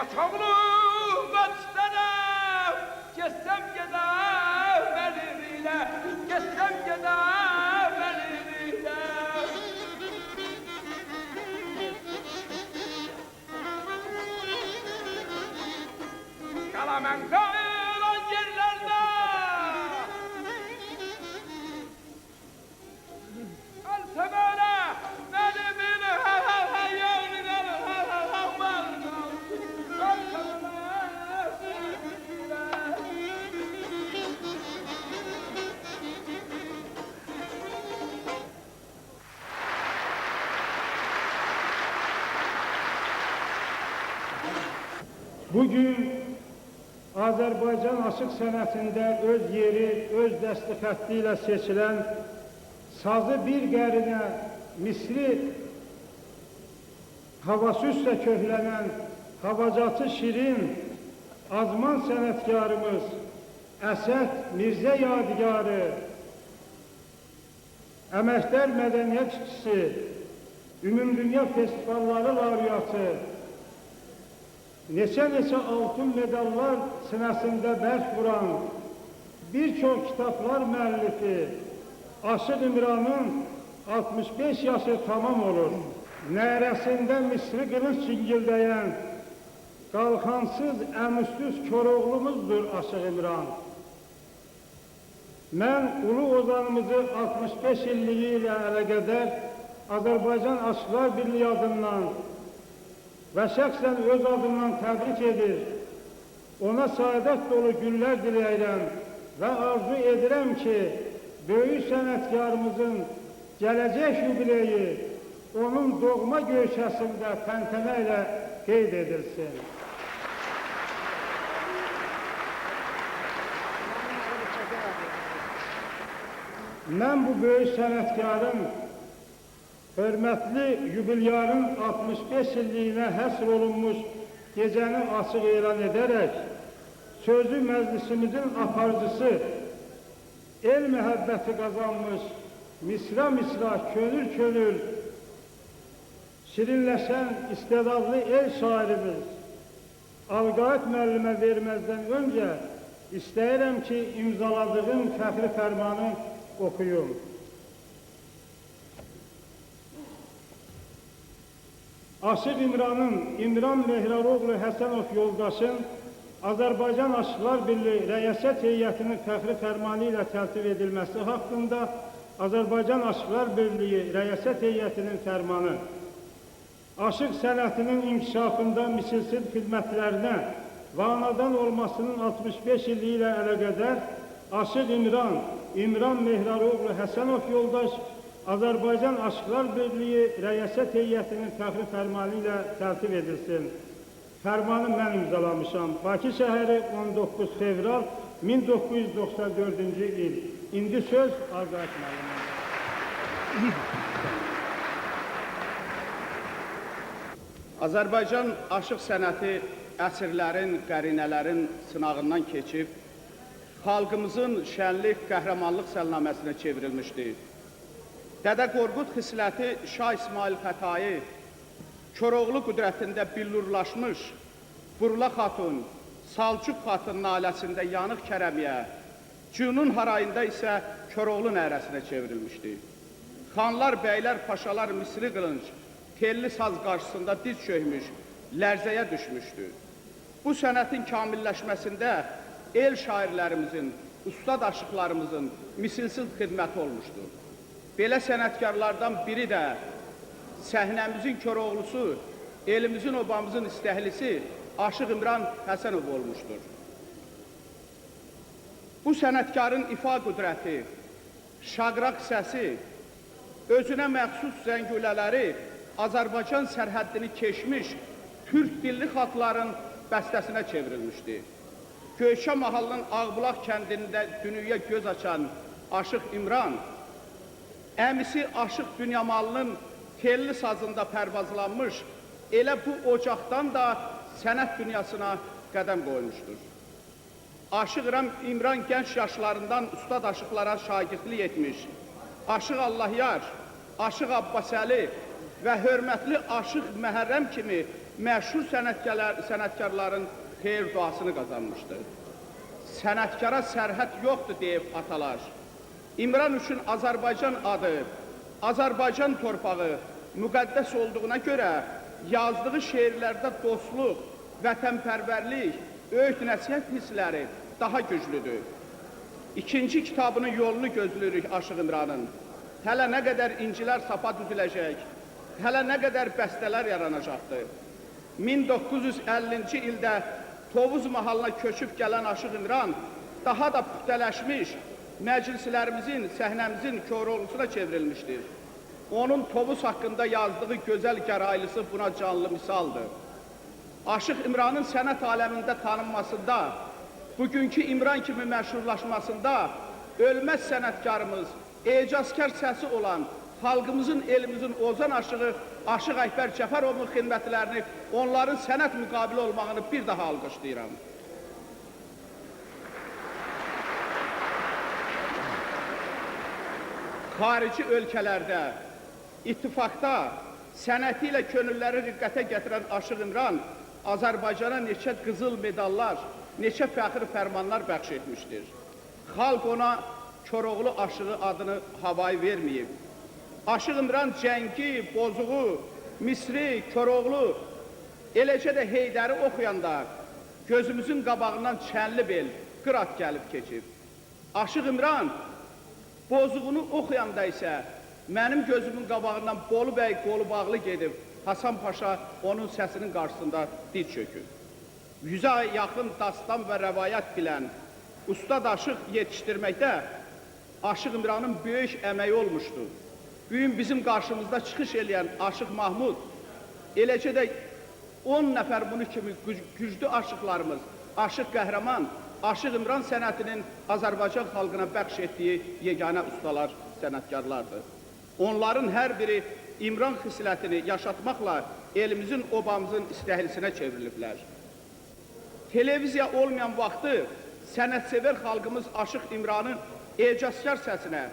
Qaçaqlı qaçdərəm, geçsəm gedəm əlimlə, geçsəm gedəm əlimlə. Qalamən qayılan yerlərdə, Al-Səmərə, məlimin həyyənin Bugün Azərbaycan aşıq sənətində öz yeri, öz dəsti xətti ilə seçilən, sazı bir qərinə, misri havası üstə köhlənən, havacatı şirin, azman sənətkarımız Əsəd Mirzə Yadigarı, Əməkdar Mədəniyyət işçisi, Ümumdünya festivalları laureatı, neçə altın medallar sinəsində bərk vuran, bir çox kitablar müəllifi Aşıq İmranın 65 yaşı tamam olur. Nərəsində misri qılınc cingildəyən, qalxansız, əmüsüz Koroğlumuzdur Aşıq İmran. Mən ulu ozanımızı 65 illiyi ilə əlaqədar Azərbaycan Aşıqlar Birliyi adından və şəxsən öz adımdan təbrik edir, ona səadət dolu günlər diləyirəm və arzu edirəm ki, böyük sənətkarımızın gələcək yubileyi onun doğma göçəsində təntənə ilə qeyd edilsin. Mən bu böyük sənətkarın hörmətli yubilyarın 65 illiyinə həsr olunmuş gecəni açıq elan edərək, sözü məclisimizin aparıcısı, el məhəbbəti qazanmış, misra-misra, könül-könül, şirinləşən istedadlı el şairimiz Alqaid müəllimə verməzdən öncə istəyirəm ki, imzaladığım fəxri fərmanı oxuyum. Aşıq İmranın, İmran Mehraroğlu Həsənov yoldaşın Azərbaycan Aşıqlar Birliyi Rəyasət Heyətinin fəxri fərmanı ilə təltif edilməsi haqqında Azərbaycan Aşıqlar Birliyi Rəyasət Heyətinin fərmanı, aşıq sənətinin inkişafında misilsiz xidmətlərinə və anadan olmasının 65 illiyi ilə əlaqədar Aşıq İmran, İmran Mehraroğlu Həsənov yoldaş Azərbaycan Aşıqlar Birliyi Rəyasət Heyətinin fəxri fərmanı ilə təltif edilsin. Fərmanı mən imzalamışam. Bakı şəhəri 19 fevral 1994-cü il. İndi söz Alqaid müəllimə. Azərbaycan aşıq sənəti əsrlərin, qərinələrin sınağından keçib, xalqımızın şənlik, qəhrəmanlıq səlnaməsinə çevrilmişdir. Dədə Qorqud xisləti Şah İsmail Xətai, Koroğlu qüdrətində billurlaşmış, Burla xatun, Salcuq xatun naləsində Yanıq Kərəmiyə, Cünun harayında isə Koroğlu nərəsinə çevrilmişdir. Xanlar, bəylər, paşalar misri qılınc, telli saz qarşısında diz çökmüş, lərzəyə düşmüşdür. Bu sənətin kamilləşməsində el şairlərimizin, ustad aşıqlarımızın misilsiz xidməti olmuşdur. Belə sənətkarlardan biri də səhnəmizin Koroğlusu, elimizin obamızın istəhlisi Aşıq İmran Həsənov olmuşdur. Bu sənətkarın ifa qüdrəti, şaqraq səsi, özünə məxsus zəngülələri Azərbaycan sərhəddini keçmiş türk dilli xalqların bəstəsinə çevrilmişdir. Göyşə mahallının Ağbulaq kəndində dünyaya göz açan Aşıq İmran, əmisi Aşıq Dünyamalının telli sazında pərvazlanmış, elə bu ocaqdan da sənət dünyasına qədəm qoymuşdur. Aşıq İmran gənc yaşlarından ustad aşıqlara şagirdlik etmiş, Aşıq Allahyar, Aşıq Abbasəli və hörmətli Aşıq Məhərrəm kimi məşhur sənətkarların xeyir duasını qazanmışdı. Sənətkara sərhəd yoxdur deyib atalar. İmran üçün Azərbaycan adı, Azərbaycan torpağı müqəddəs olduğuna görə yazdığı şeirlərdə dostluq, vətənpərvərlik, öyüd nəsihət hissləri daha güclüdür. İkinci kitabının yolunu gözləyirik Aşıq İmranın. Hələ nə qədər incilər sapa düzüləcək, hələ nə qədər bəstələr yaranacaqdır. 1950-ci ildə Tovuz mahalına köçüb gələn Aşıq İmran daha da puxtələşmiş, məclislərimizin, səhnəmizin Koroğlusuna çevrilmişdir. Onun Tovuz haqqında yazdığı gözəl gəraylısı buna canlı misaldır. Aşıq İmranın sənət aləmində tanınmasında, bugünkü İmran kimi məşhurlaşmasında ölməz sənətkarımız, ecazkar səsi olan xalqımızın, elimizin ozan aşığı Aşıq Əkbər Cəfərovun xidmətlərini, onların sənət müqabili olmağını bir daha alqışlayıram. Xarici ölkələrdə, ittifaqda sənəti ilə könülləri riqqətə gətirən Aşıq İmran Azərbaycana neçə qızıl medallar, neçə fəxri fərmanlar bəxş etmişdir. Xalq ona Koroğlu aşığı adını havayı verməyib. Aşıq İmran Cəngi, Bozuğu, Misri, Koroğlu, eləcə də Heydəri oxuyanda gözümüzün qabağından Çənlibel, Qırat gəlib keçib. Aşıq İmran Bozuğunu oxuyanda isə mənim gözümün qabağından Bolu bəy qolu bağlı gedib, Hasan Paşa onun səsinin qarşısında diz çökür. 100-ə yaxın dastan və rəvayət bilən ustad aşıq yetişdirməkdə Aşıq İmranın böyük əməyi olmuşdur. Bugün bizim qarşımızda çıxış eləyən Aşıq Mahmud, eləcə də 10 nəfər bunu kimi güclü aşıqlarımız, Aşıq Qəhrəman, Aşıq İmran sənətinin Azərbaycan xalqına bəxş etdiyi yeganə ustalar, sənətkarlardır. Onların hər biri İmran xislətini yaşatmaqla elimizin, obamızın istəhlisinə çevriliblər. Televiziya olmayan vaxtı sənətsevər xalqımız Aşıq İmranın ecazkar səsinə,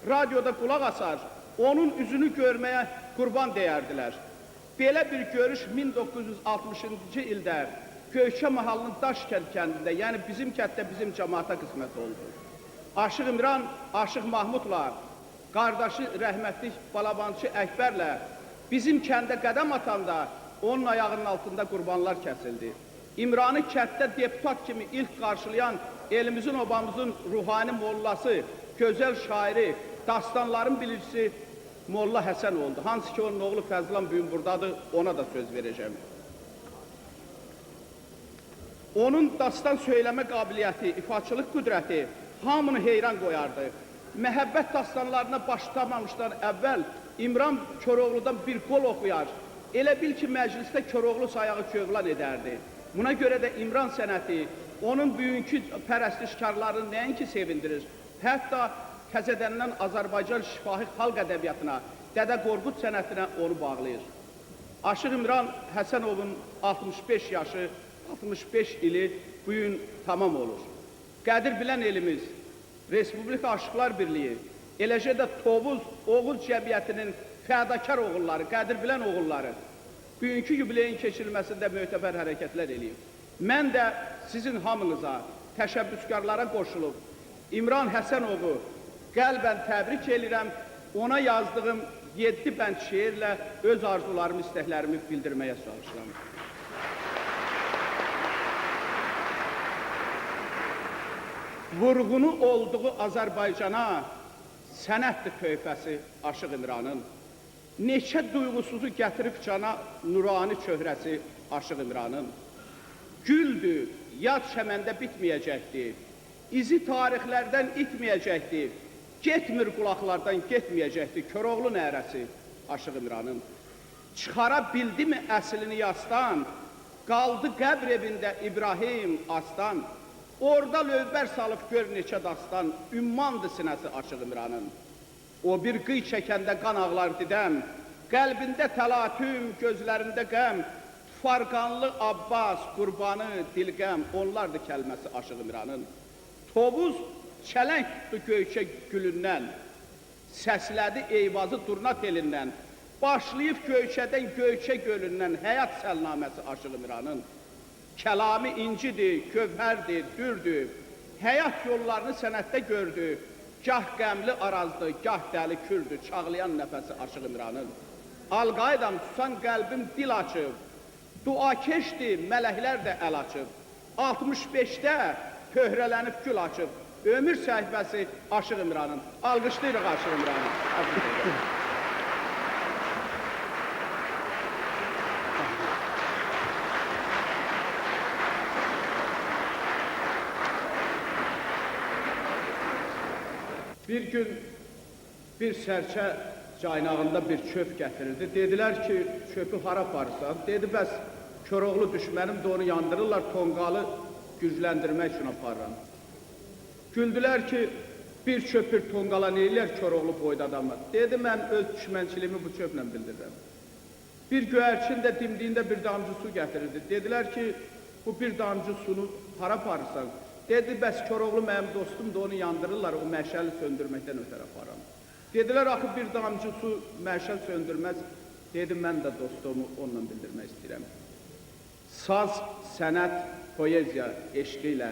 radioda qulaq asar, onun üzünü görməyə qurban deyərdilər. Belə bir görüş 1960-cı ildə Göyçə mahalının Daşkənd kəndində, yəni bizim kənddə bizim cəmaata qismət oldu. Aşıq İmran, Aşıq Mahmudla, qardaşı rəhmətli Balabançı Əkbərlə bizim kəndə qədəm atanda onun ayağının altında qurbanlar kəsildi. İmranı kənddə deputat kimi ilk qarşılayan elimizin, obamızın ruhani mollası, gözəl şairi, dastanların bilicisi Molla Həsən oldu. Hansı ki, onun oğlu Fəzlan bugün buradadır, ona da söz verəcəm. Onun dastan söyləmə qabiliyyəti, ifaçılıq qüdrəti hamını heyran qoyardı. Məhəbbət dastanlarına başlamamışdan əvvəl İmran Koroğludan bir qol oxuyar. Elə bil ki, məclisdə Koroğlu sayağı köğlan edərdi. Buna görə də İmran sənəti onun bugünkü pərəstişkarlarını nəinki sevindirir, hətta təzədəndən Azərbaycan şifahi xalq ədəbiyyatına, Dədə Qorqud sənətinə onu bağlayır. Aşıq İmran Həsənovun 65 yaşı, 65 ili bugün tamam olur. Qədir bilən elimiz, Respublika Aşıqlar Birliyi, eləcə də Tovuz Oğuz Cəmiyyətinin fədakar oğulları, qədir bilən oğulları bugünkü yubileyin keçirilməsində mötəbər hərəkətlər eləyib. Mən də sizin hamınıza, təşəbbüskarlara qoşulub, İmran Həsənovu qəlbən təbrik edirəm, ona yazdığım 7 bənd şeirlə öz arzularımı, istəklərimi bildirməyə çalışıram. Vurğunu olduğu Azərbaycana sənətdir tövfəsi Aşıq İmranın. Neçə duyğusuzu gətirib cana nurani çöhrəsi Aşıq İmranın. Güldür, yad çəməndə bitməyəcəkdir. İzi tarixlərdən itməyəcəkdir. Getmir qulaqlardan getməyəcəkdir. Koroğlu nərəsi Aşıq İmranın. Çıxara bildi mi əslini yasdan, qaldı qəbr evində İbrahim Aslan. Orada lövbər salıb gör neçə dastan, ümmandır sinəsi Aşıq İmranın. O bir qıy çəkəndə qan ağlar didəm, qəlbində təlatüm, gözlərində qəm, Farqanlı Abbas, qurbanı, dilqəm, onlardır kəlməsi Aşıq İmranın. Tovuz çələng tutdu Göyçə gülündən, səslədi Eyvazı Durna telindən, başlayıb Göyçədən Göyçə gölündən həyat səlnaməsi Aşıq İmranın kəlami incidir, gövhərdir, dürdür. Həyat yollarını sənətdə gördü. Gah qəmli arazdır, gah dəli kürdür, çağlayan nəfəsi Aşıq İmranın. Alqaydam susan qəlbim dil açıb, dua keşdir, mələklər də əl açıb. 65-də pöhrələnib gül açıb, ömür səhifəsi Aşıq İmranın. Alqışlayırıq Aşıq İmranı. Bir gün bir sərçə caynağında bir çöp gətirirdi. Dedilər ki, çöpü hara aparırsan? Dedi, bəs Koroğlu düşmənim də onu yandırırlar, tonqalı gücləndirmək üçün aparıram. Güldülər ki, bir çöp bir tonqala neyirlər Koroğlu boyda adamlar? Dedi, mən öz düşmənçiliyimi bu çöplə bildirirəm. Bir göyərçin də dimdiyində bir damcı su gətirirdi. Dedilər ki, bu bir damcı sunu hara aparırsan? Dedi, bəs Koroğlu mənim dostum da onu yandırırlar, o məşəli söndürməkdən ötər aparam. Dedilər, axı bir damcı su məşəl söndürməz. Dedi, mən də dostumu onunla bildirmək istəyirəm. Saz, sənət, poeziya eşqi ilə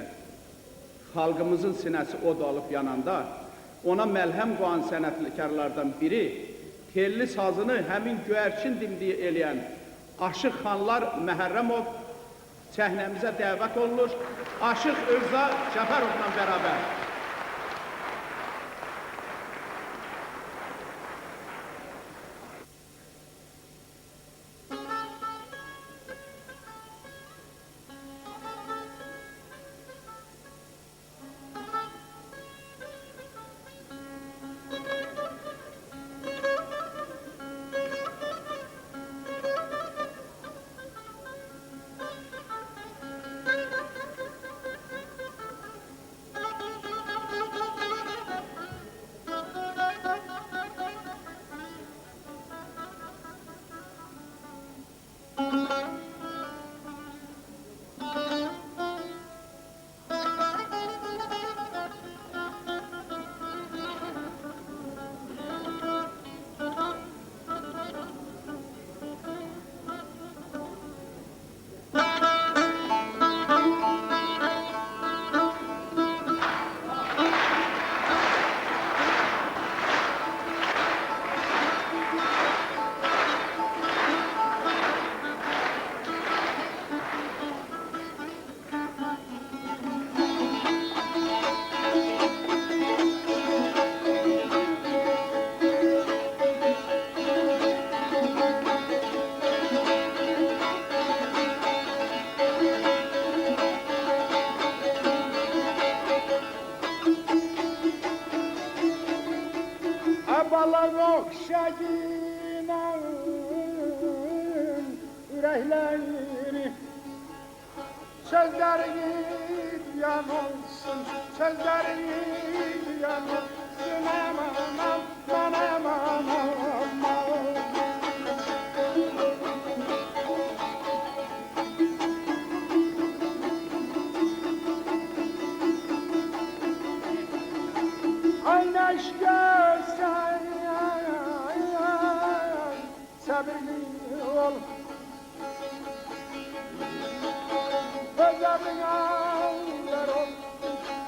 xalqımızın sinəsi od alıb yananda ona məlhəm qoyan sənətkarlardan biri telli sazını həmin göyərçin dimdiyi eləyən Aşıq Xanlar Məhərrəmov səhnəmizə dəvət olunur. Aşıq Övza Cəfərovla bərabər. Balar okşayınan yüreklerini sözlerini yanılsın, sözlerini yanılsın aman aman aman aman. Aynaş görsen sabırlı ol, öz adına ağlar ol,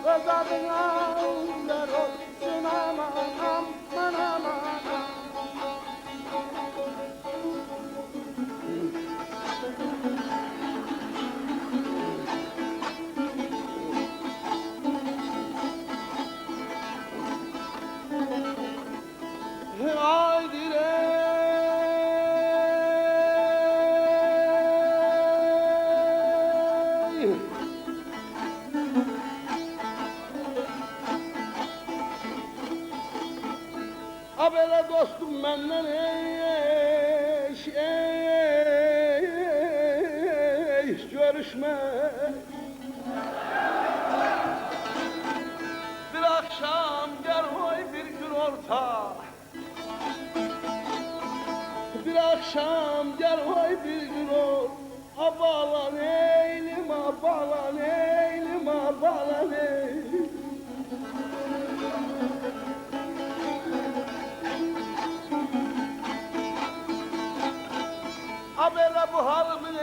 öz adına ağlar olsun aman aman aman. Habere dostum benden görüşme. Bir akşam gel hoy bir gün orta. Bir akşam gel hoy bir gün orta. Abalan eylim, abalan eylim, abalan eylim. Habele bu halımın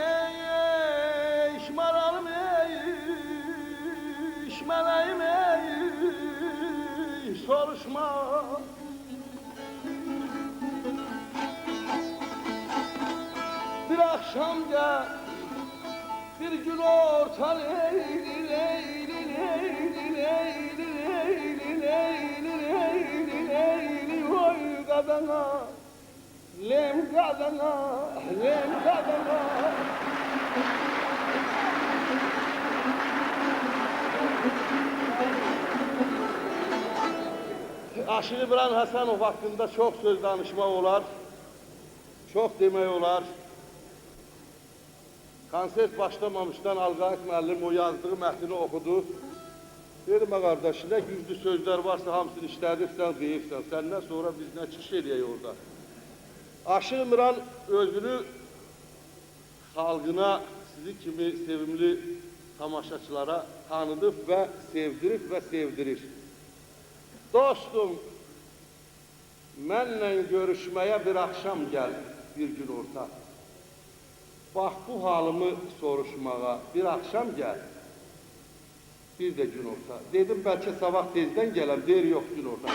şmaralım şmaleyim soruşma. Bir akşamda bir gün orta leyli leyli leyli leyli leyli leyli leyli leyli oy kadına lem kadına lem kadına. Aşırı İbrahim Həsənov hakkında çok söz danışma olar, çok demək olar. Konsert başlamamışdan Alqayıq müəllim o yazdığı mətni oxudu. Dedim, qardaş, nə güclü sözlər varsa hamısını işlədirsən, deyirsən. Səndən sonra biz nə çıxış eləyək orada. Aşıq İmran özünü xalqına, sizi kimi sevimli tamaşaçılara tanıdıb və sevdirib və sevdirir. Dostum, mənlə görüşməyə bir axşam gəl, bir gün orta. Bax, bu halımı soruşmağa bir axşam gəl, bir də gün orta. Dedim, bəlkə sabah tezdən gələm, deyir, yox, gün orta.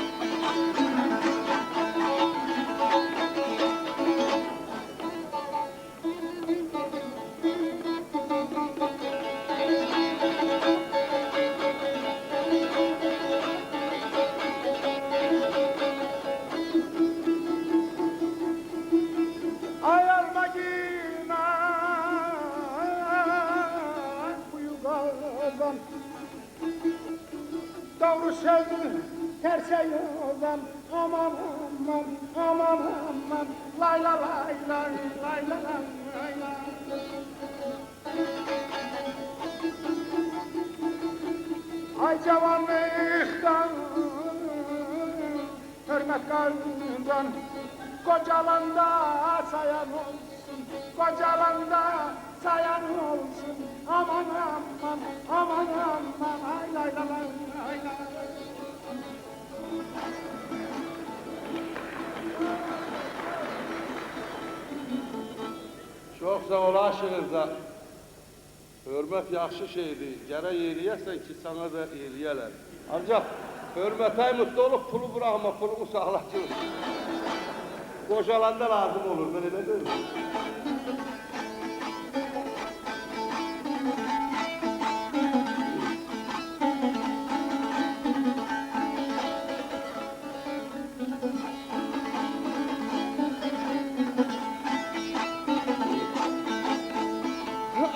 Doğru sözü terse yoldan aman aman aman aman lay la lay lay lay la lay lay. Ay cavanlıktan hürmet kalbından kocalanda sayan olsun, kocalanda sayan olsun. Aman aman aman aman ay lay la lay lay lay. Çox sağ ol Aşıq. Hörmət yaxşı şeydir. Gərək eləyəsən ki, sana da eləyələr. Ancaq hörmətə mutlu olub pulu bırakma, pulumu sağlaşır. Qocalanda lazım olur, ben elə deyim.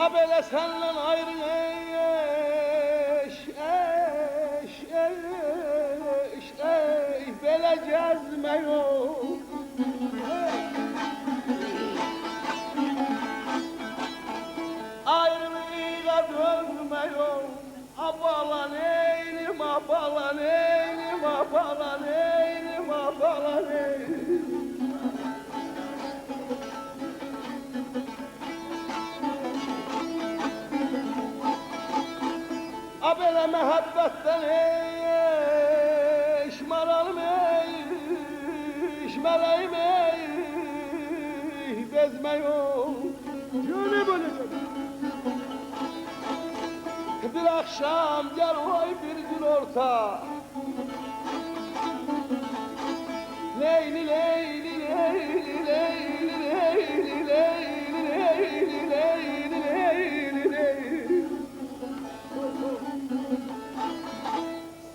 Belə səndən ayrı belə gəzmək yok. Ayrılığa dönmək yok. Abalan eylim, abalan eylim, abalan eylim, abalan eylim. Belə məhəbbətdən şmaralım şmələyim bezmək yok. Yönü böyle bir akşam gel oy bir gün orta. Leyli leyli leyli leyli leyli leyli leyli leyli leyli leyli.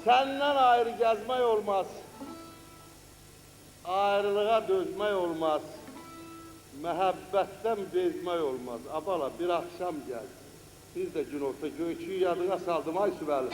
Senden ayrı gezmek olmaz, ayrılığa dözmek olmaz, məhəbbətdən bezmək olmaz. Abala bir akşam gel, bir de gün orta göğçüyü yadına saldım ay Sübəli.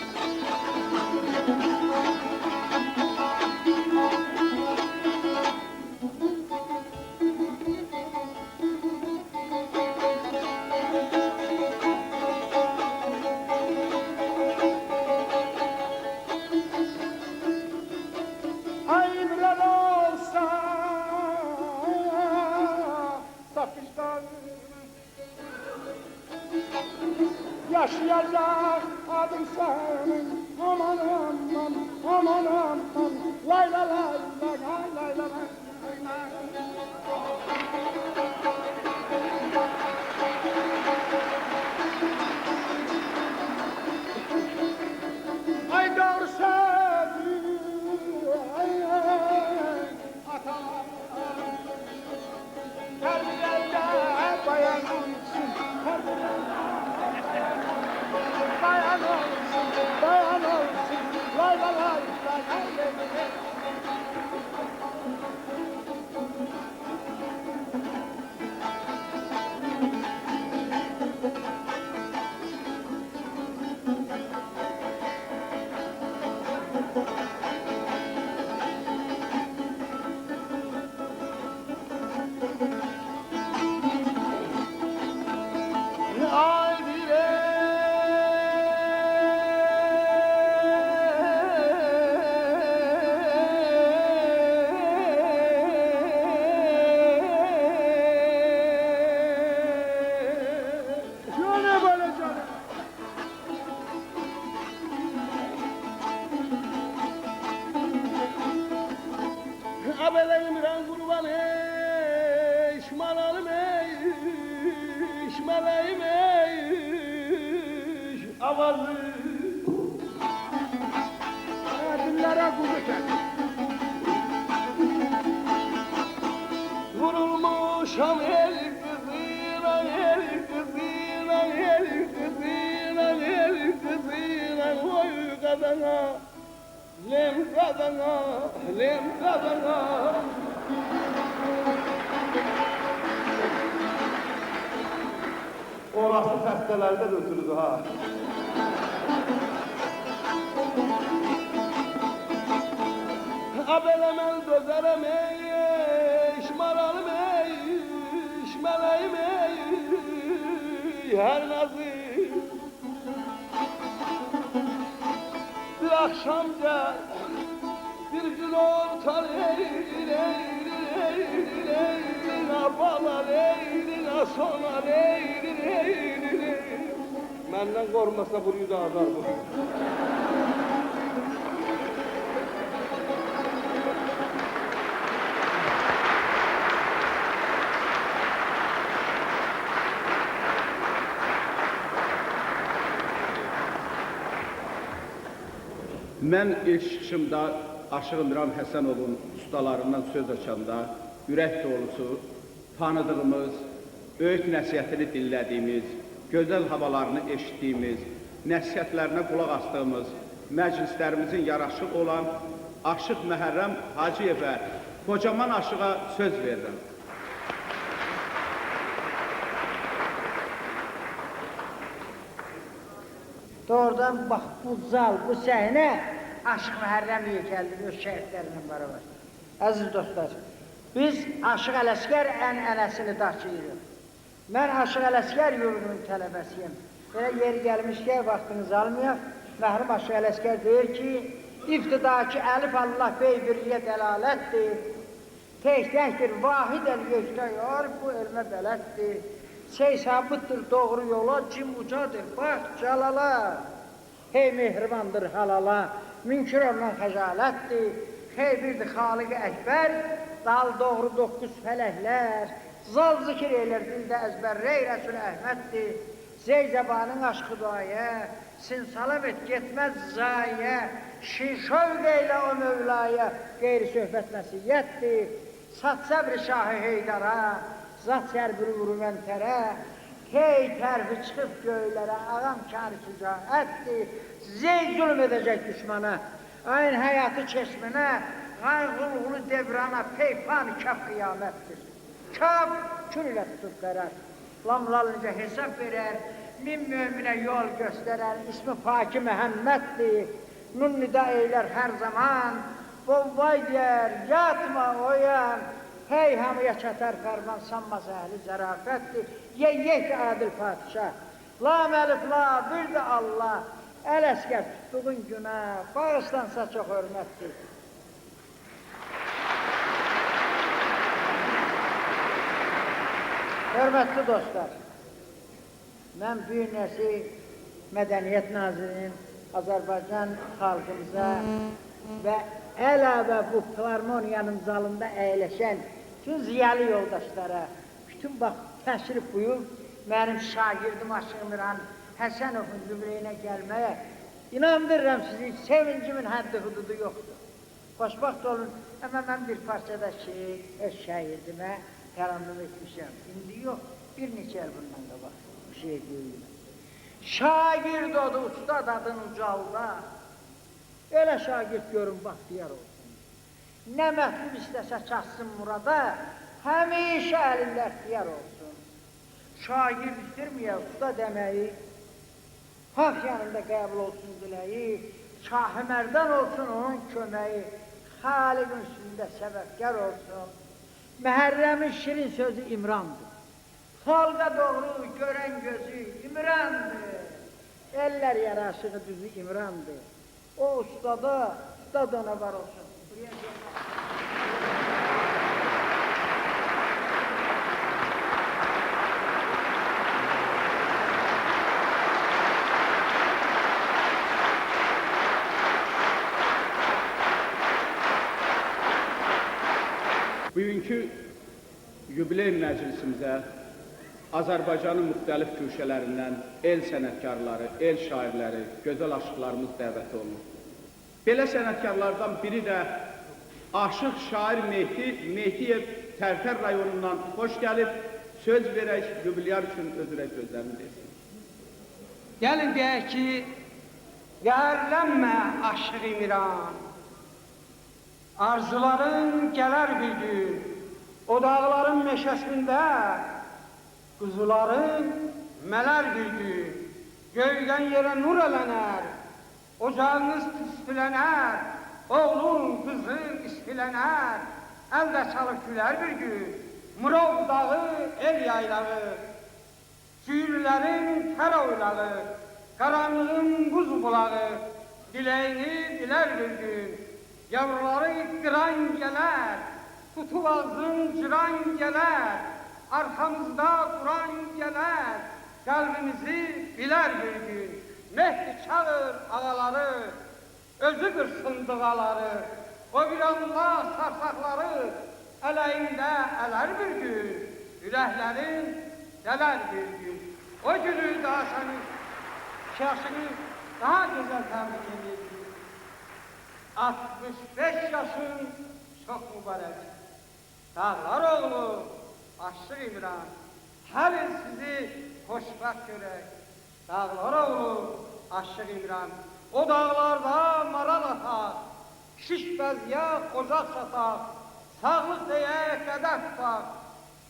Yaşayacak adım senin aman aman aman aman lay la lay lay lay lay lay lay. Abelen İmran kurban ey, şmanalım ey, şmeleğim ey, avazı. Dillere kuzu çek. Vurulmuşam el kızına, el kızına, el kızına, el kızına, oy kadına, lem kadına, lem kadına. Orası xəstələrdən ötürüdür ha. Abelem el dözərəm ey, şmaralım ey, şmələyim ey, hər nazı. Bir akşam gel, bir gün ortal balar sonar Məndən qormasa quruyu da azar bu. Mən ilk çıxışımda Aşıq İmran Həsənovun ustalarından söz açanda ürək dolusu, tanıdığımız, öyüd nəsihətini dinlədiyimiz, gözəl havalarını eşitdiyimiz, nəsihətlərinə qulaq astığımız, məclislərimizin yaraşıq olan Aşıq Məhərrəm Hacıyevə, qocaman aşığa söz verirəm. Doğrudan bax bu zal, bu səhnə Aşıq Məhərrəmiyə gəldi öz şəhidlərindən beraber. Əziz dostlar, biz Aşıq Ələsgər ənənəsini daşıyırıq. Mən Aşıq Ələsgər yurdunun tələbəsiyim. Belə yeri gəlmişkən vaxtınızı almayaq. Məhrum Aşıq Ələsgər deyir ki, iftidaki əlif Allah bey birliyə dəlalətdir. Tək-təkdir, vahid əl-yecdə yar, bu elmə bələddir. Şey sabittir doğru yola, cim ucadır, bax calala. Hey mehribandır halala, münkir olunan xəcalətdir. Hey birdir Xaliq-i Əkbər, dal doğru 9 fələklər. Zal zikir eylər dildə əzbərrey Rəsul Əhməddir. Zeyzəbanın aşkı duaya, sin salam et getməz zayə. Şişövq eylə o Mövlaya, qeyri söhbət nəsiyyətdir. Sat səbri şahı Heydara, zat sərbiri vuruvəntərə, hey tərfi çıxıb göylərə, ağam kar şücaətdir, zey zulm edəcək düşmana, ayın həyatı çeşminə, qayğılğulu devrana, peypan kaf qiyamətdir. Kaf kül ilə tutub qərar, lamlalınca hesab verər, min möminə yol göstərər, ismi Paki Məhəmməddir, nun nida eylər hər zaman, bombay deyər, yatma oyan, hey hamıya çatar karman sanmaz əhli zərafətdir. Yek adil padişah. La məlif la, bir də Allah. Ələsgər tutduğun günə, bağışlansa çox hörmətdir. Hörmətli dostlar, mən büyünəsi Mədəniyyət Nazirinin Azərbaycan xalqımıza və əlavə bu filarmoniyanın zalında əyləşən bütün ziyalı yoldaşlara, bütün bax təşrif buyur, mənim şagirdim Aşıq İmran Həsənovun zümrəyinə gəlməyə, inandırıram sizi, sevincimin həddi hududu yoxdur. Xoşbaxt olun, amma mən bir parçada öz şagirdimə tərannüm etmişəm. İndi yox, bir neçə el bundan qabaq bu şey deyilmə. Şagird odu, ustad adın ucalda, elə şagird görün, baxtiyar olsun. Nə mətlub istəsə çatsın murada, həmişə əlində əxtiyar olsun. Şagird istirməyə usta deməyi, haq yanında qəbul olsun diləyi, Şah-ı Mərdan olsun onun köməyi, Xaliqin üstündə səbəbkar olsun. Məhərrəmin şirin sözü İmrandır. Xalqa doğru görən gözü İmrandır. Eller yaraşığı düzü İmrandır. O ustada, ustad ona var olsun. Bugünkü yubiley məclisimizə Azərbaycanın müxtəlif güşələrindən el sənətkarları, el şairləri, gözəl aşıqlarımız dəvət olunur. Belə sənətkarlardan biri də aşıq şair Mehdiyev Tərtər rayonundan xoş gəlib, söz verək, yubilyar üçün özürə gözlərini desin. Gəlin deyək ki, qəhərlənmə aşıq İmiran, arzuların gələr bir gün, o dağların meşəsində, quzuların mələr bir gün, göydən yerə nur ələnər, ocağınız tüstülənər, oğlun, qızın istilənər, əldə çalıb gülər bir gün, Murov dağı, el yaylağı, Cüyürlərin tər oylağı, qaranlığın buz bulağı, diləyini dilər bir gün, yavruları qıran gələr, tutub ağzın cıran gələr, arxamızda duran gələr, qəlbimizi bilər bir gün, Mehdi çağır ağaları, özü qırsın dığaları, o bir Allah sarsaqları, ələyində ələr bir gün, ürəklərin dələr bir gün. O günü daha sənin şəxsini daha gözəl təbrik edir. 65 yaşın çox mübarək. Dağlar oğlu, aşıq İmran, hər il sizi xoşbəxt görək. Dağlar oğlu, aşıq İmran, o dağlarda maral ataq, şiş bəziyək, ocaq çataq, sağlıq deyə qədər tutaq.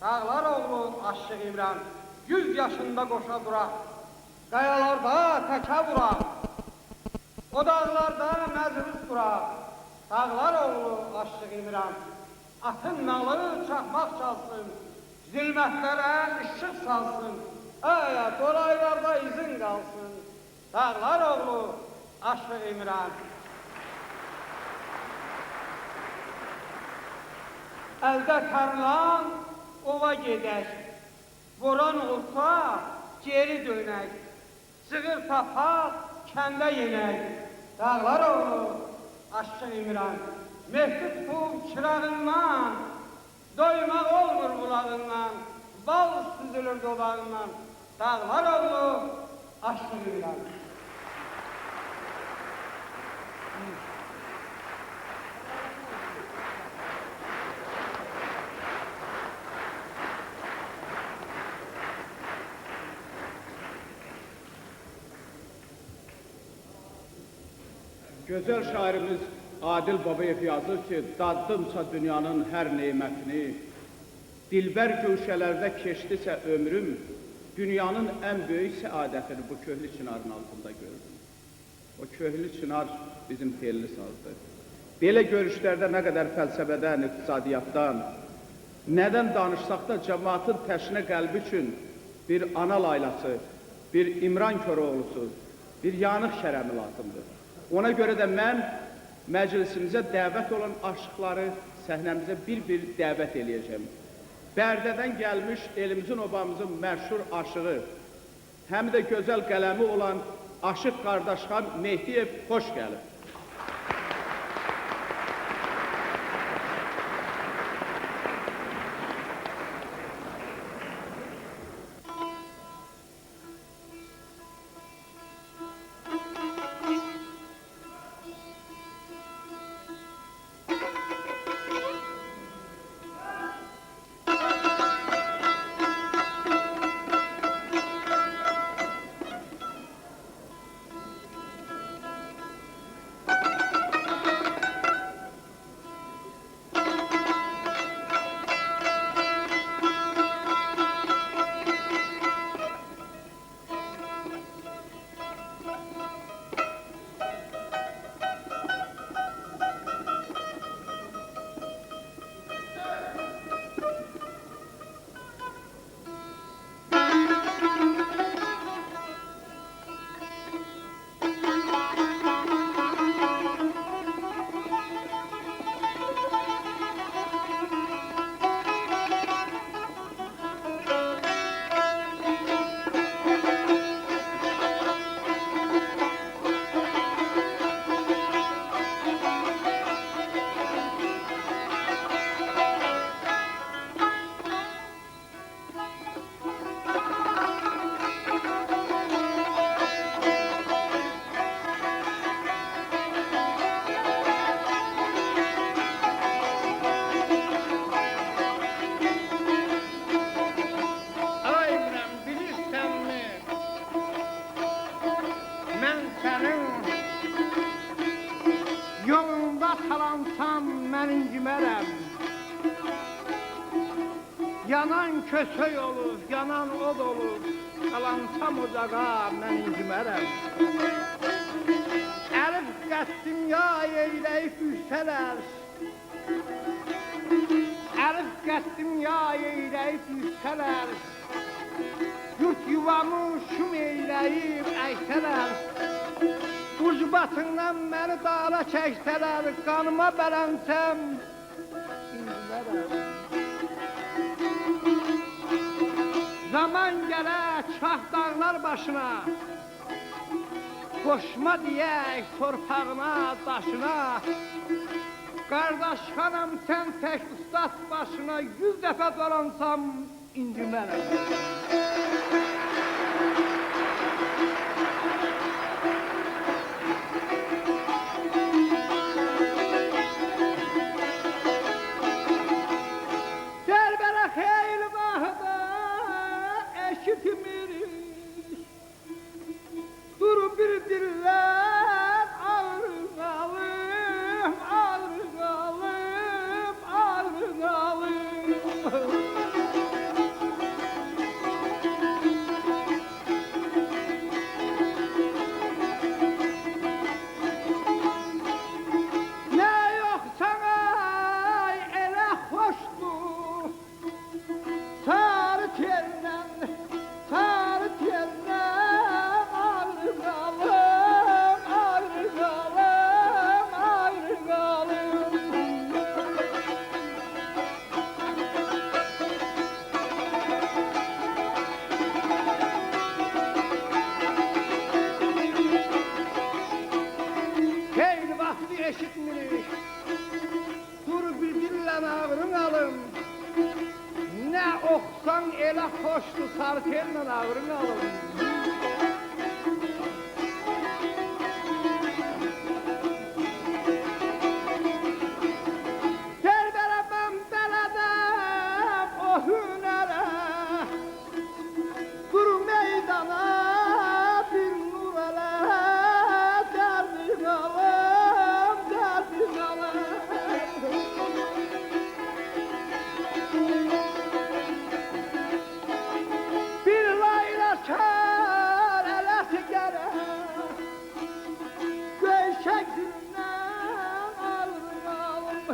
Dağlar oğlu, aşıq İmran, 100 yaşında qoşa duraq, qayalarda təkə vuraq, o dağlarda məclis duraq. Dağlar oğlu, aşıq İmran, atın nalı çaxmaq çalsın, zülmətlərə işıq salsın, dolaylarda izin qalsın. Dağlar oğlu, aşıq İmran. Əldə tərlan, ova gedək, Boran olsa, geri dönək, Cığır tapaq, kəndə yenək. Dağlar oğlu, aşıq İmran, Mehdi tutub çırağından, doymaq olmur bulağından, bal süzülür dodağından. Dağlar oğlu, aşıq İmran. Gözəl şairimiz Adil Babayev yazır ki, daddımsa dünyanın hər neymətini, dilbər güşələrdə keçdisə ömrüm, dünyanın ən böyük səadətini bu köhlü çinarın altında gördüm. O köhlü çınar bizim telli sazdır. Belə görüşlərdə nə qədər fəlsəfədən, iqtisadiyyatdan, nədən danışsaq da cəmaatın təşnə qəlbi üçün bir ana laylası, bir İmran Köroğlusu, bir yanıq şərəmi lazımdır. Ona görə də mən məclisimizə dəvət olan aşıqları səhnəmizə bir-bir dəvət eləyəcəm. Bərdədən gəlmiş elimizin, obamızın məşhur aşığı, həm də gözəl qələmi olan aşıq qardaşxan Mehdiyev xoş gəlib. incimərəm. Yanan kösöy olur, yanan od olur, qalansam ocağa mən incimərəm. Əlif qəsdim ya eyləyib yüksələr, Əlif qəsdim ya eyləyib yüksələr, Yurt yuvamı şum eyləyib əksələr, Ucbatından məni dağla çəksələr, Qanıma bələnsəm incimərəm. Zaman gələ çax dağlar başına, Qoşma deyək torpağına, daşına, Qardaş xanam sən tək ustad başına, 100 dəfə dolansam incimərəm. Dərbələ xeyli vaxtda eşitmirik, durun bir dillər ağrın alım, ağrın alım, ağrın alım. Ne yok sana elə xoşdur, sarı telindən, sarı telindən ağrın alım, ağrın alım, ağrın alım. Xeyli vaxtı eşitmirik, dur bir dillə ağrın alım. Ne oxsan elə xoşdur, sarı tellə ağrın alım. Dərbələ mən bələdəm o hünərə, dur meydana bir nur ələ, dərdin alım, dərdin alım. Bir layla çar eləsi gərək, Göyşək gündən alın alım,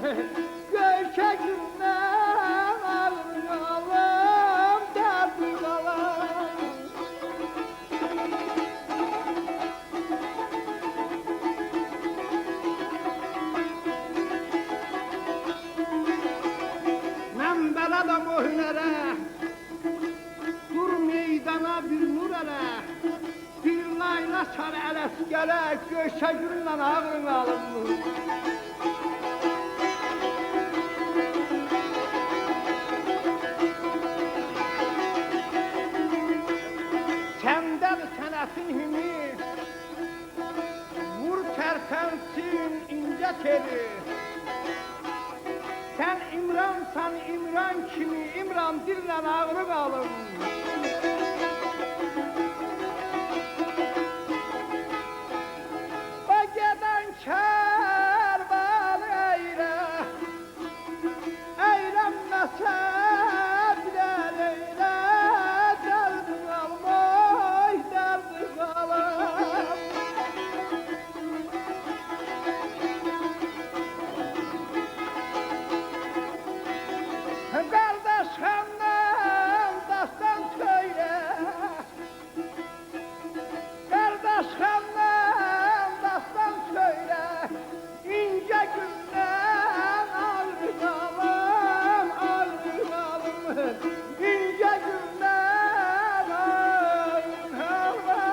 Göyşək gündən alın alım, dərdin alım. Mən bələdəm o hünərə, dur meydana bir nur ələ, bir layla çar ələs gələk, Göyşə güllə ağrın alım. Səndədir sənətin himi, vur tərpənsin incə teri. Sən İmransan İmran kimi, İmran dillə ağrın alım. O gedən kərvan eylə, eylənməsə bilən eylə, dərdin alım, oy dərdin alım. Qardaş xandan dastan söylə, Qardaş xandan dastan söylə, İncə gündən ağrın alım, ağrın alım, İncə gündən ağrın alım.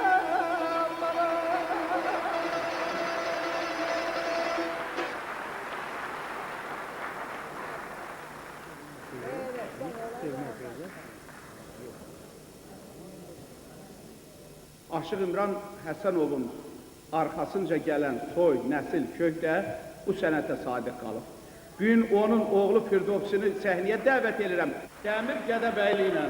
Aşıq İmran Həsənovun arxasınca gələn soy, nəsil, kök də bu sənətə sadiq qalıb. Bu gün onun oğlu Firdovsunu səhnəyə dəvət edirəm. Dəmir Gədəbəyli ilə.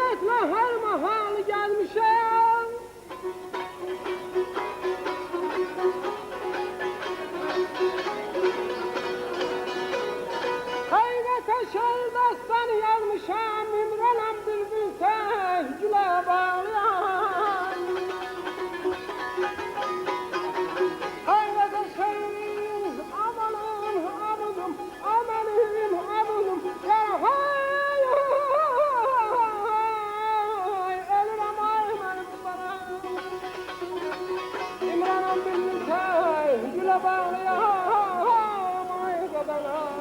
Hasretlə hər mahal gəlmişəm. Həqiqətə şəhl dastan yazmışam, İmranam bülbül sən gülə bağlayan. Həqiqətə şəhl amanım, abudum, amanım, abudum, ya hay, ölürəm ay mənim baram. İmranam bülbül sən gülə bağlayan, ay qadalar.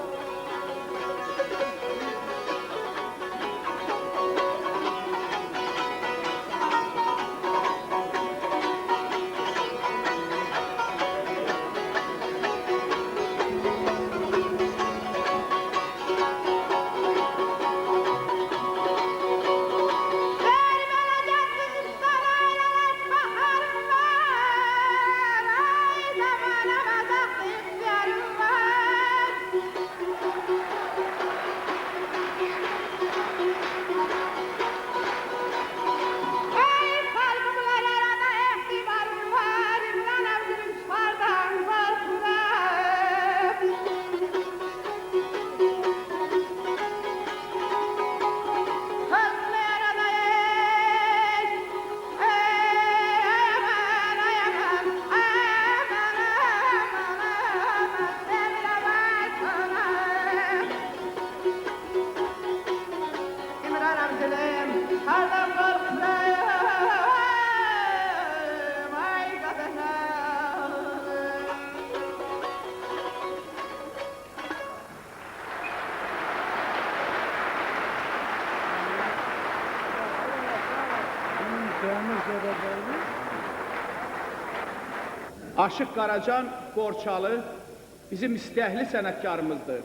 Aşıq Qaracan Borçalı bizim istəkli sənətkarımızdır.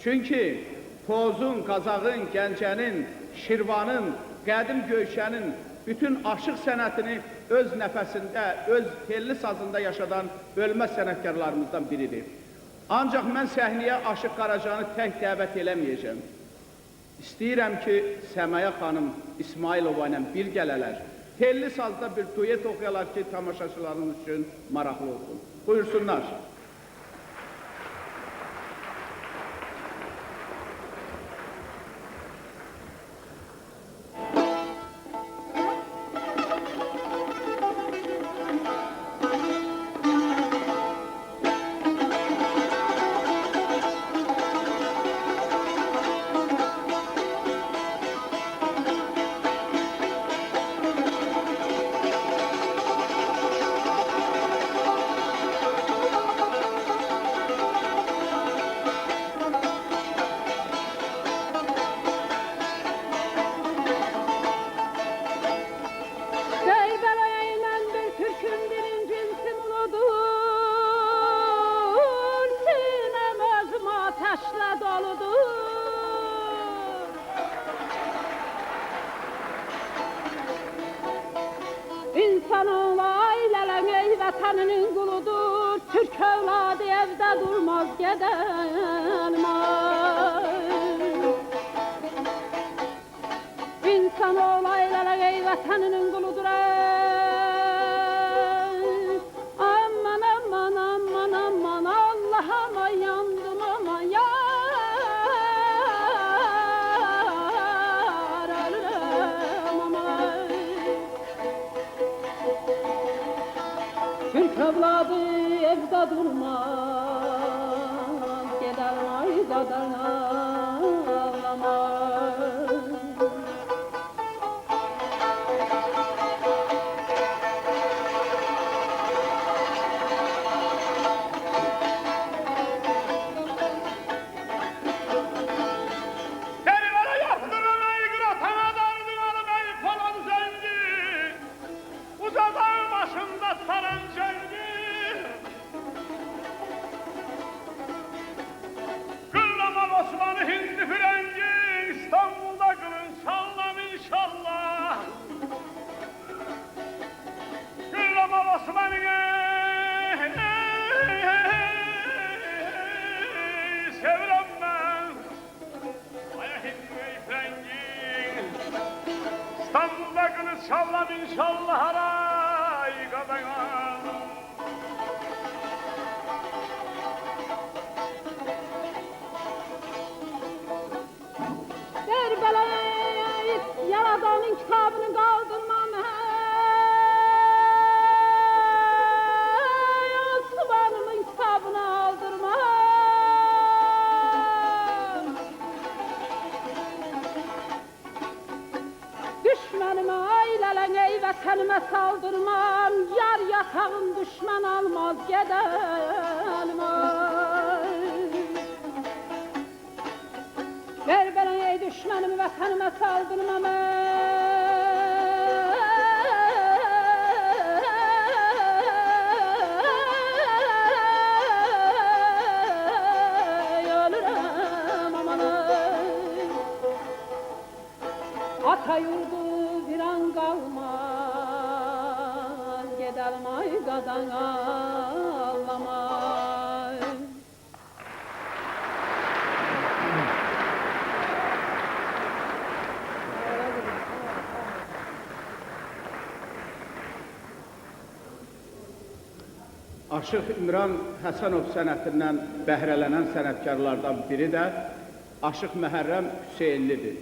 Çünki Tozun, Qazağın, Gəncənin, Şirvanın, Qədim Göyşənin bütün aşıq sənətini öz nəfəsində, öz telli sazında yaşadan ölməz sənətkarlarımızdan biridir. Ancaq mən səhnəyə Aşıq Qaracanı tək dəvət eləməyəcəm. İstəyirəm ki, Səməyə xanım İsmailova ilə bir gələlər. Telli sazda bir duet oxuyalar ki, tamaşaçılarımız üçün maraqlı olsun. Buyursunlar. İnsanın ailələr ey vətəninin quludur, Türk övladı evdə durmaz gedəlmaz. İnsan ailələr ey vətəninin quludur, aman aman aman aman Allah'ıma yandım aman yar, ölürüm aman. Türk evladı evde durmaz, gider ayzadan ağlamaz. Derivara yaptırın ey kıratana dardınalım ey falan zengi, uzadan başında saran cengi. Kırlama Osman İstanbul'da kılıç sallam inşallah haray kadına. Derbelayı Yaradanın kitabını kaldırmam Osman'ımın kitabını aldırmam. Düşmanıma ailelen ey vatanıma saldırmam. Yar yatağım düşman almaz gidelim ver bana ey düşmanımı vatanıma saldırmam ölürüm aman ata yurdu bir an kalmaz gidelim ay gadan ağlamay. Aşıq İmran Həsənov sənətindən bəhrələnən sənətkarlardan biri də Aşıq Məhərrəm Hüseynlidir.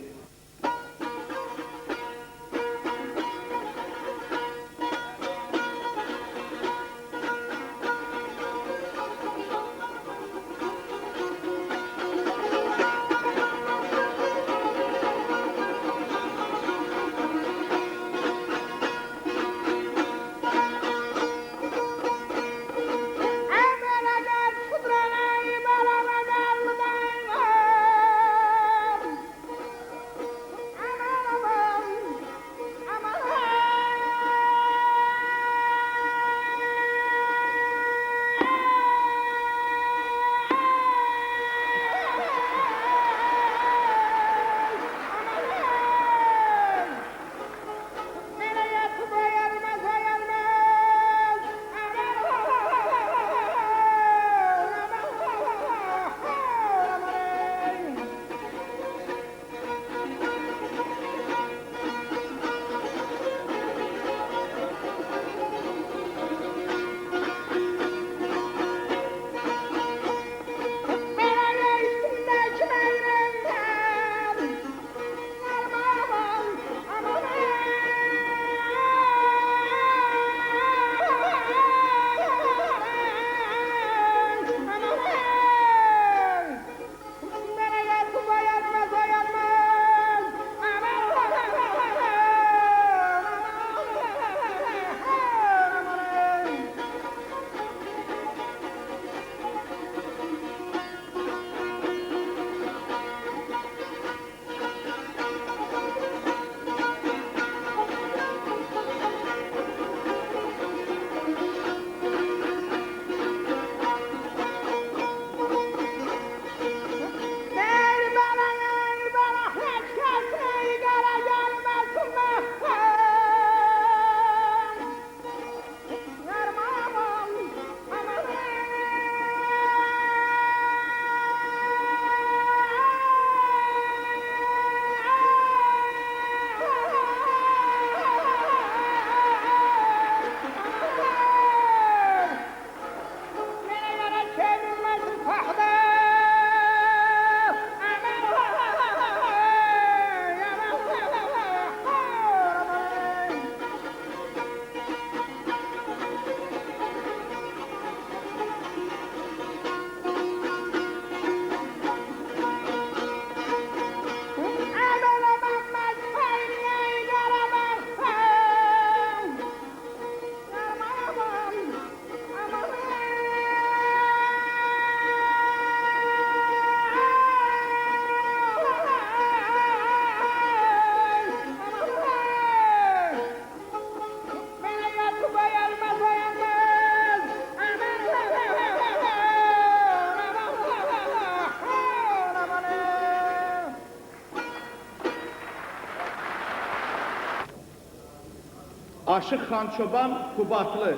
Aşıq Xançoban Qubadlı.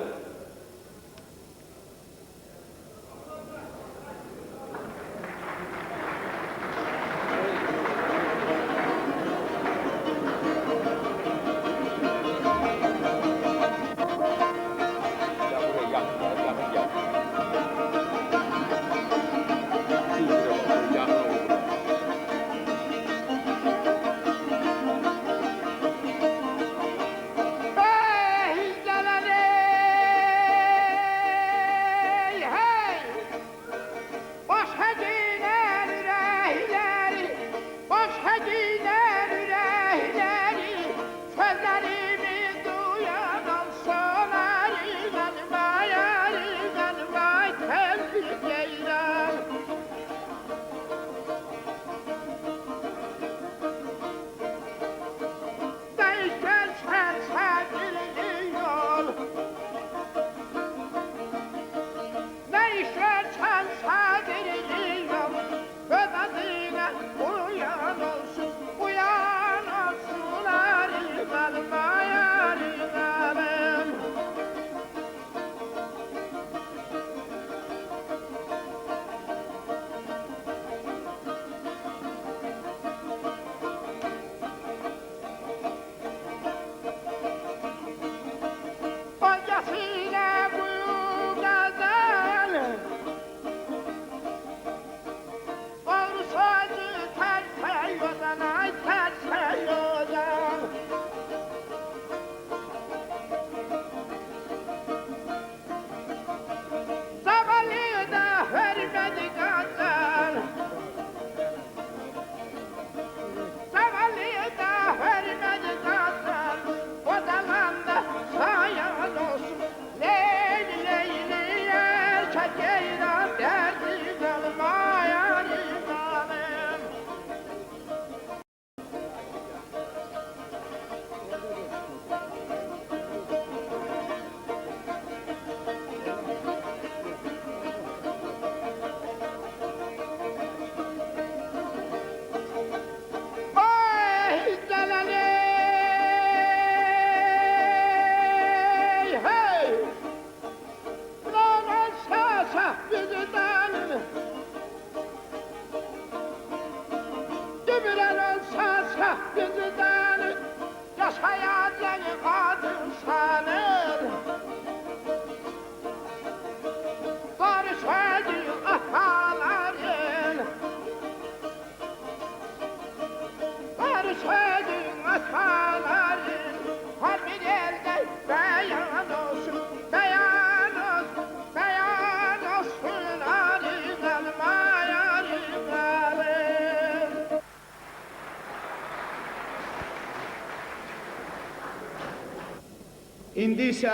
İndi isə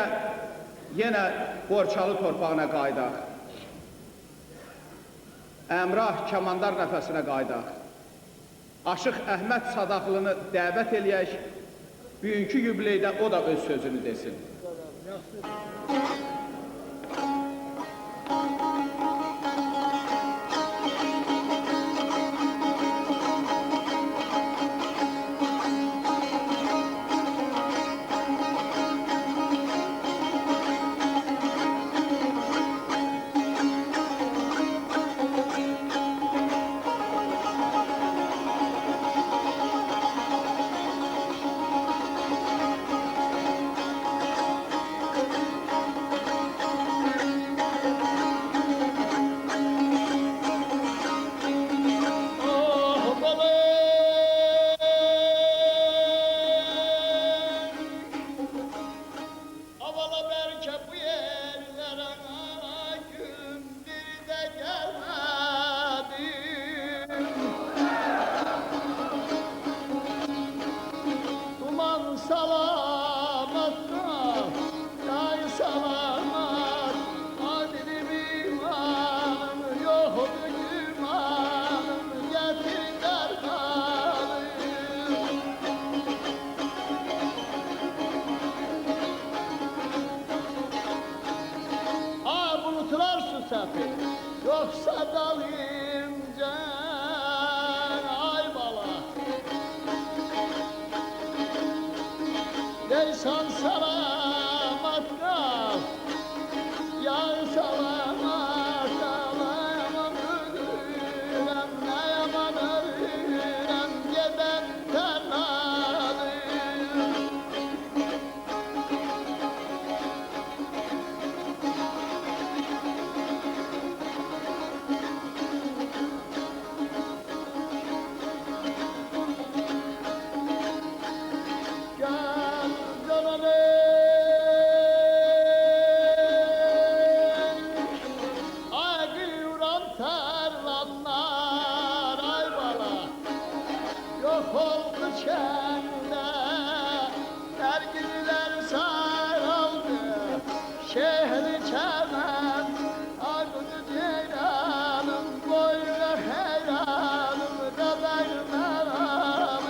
yenə Borçalı torpağına qaydaq. Əmrah Kəmandar nəfəsinə qaydaq. Aşıq Əhməd Sadaqlını dəvət eləyək, bugünkü yubileydə o da öz sözünü desin. Yoksa dalayınca ay bala Leysan salamat kal Yar salamat kal Yaman ölürem ne yaman ölürem Geden tenalıyım Şehri çemen, ağzı ceylanım, boyuna heyranım, kadar meramım.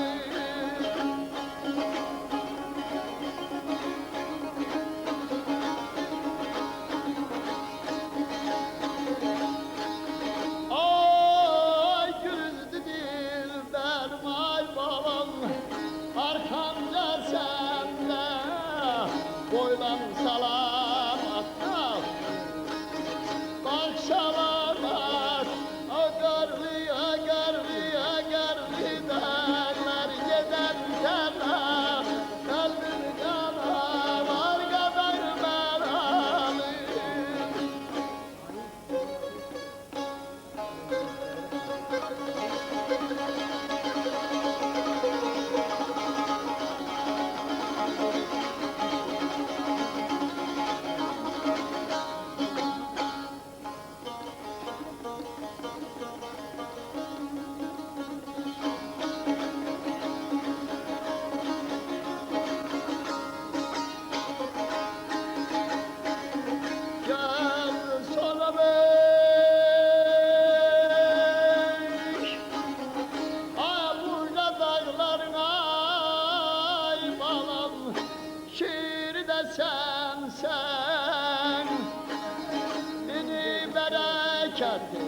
Ay güldü dilberim, ay babam, arkamda sende, boylan salam. Şalamat, agarlı, agarlı, agarlı dağlar geden yana, kalbim yana, var kadar meramım. Sen beni bereketli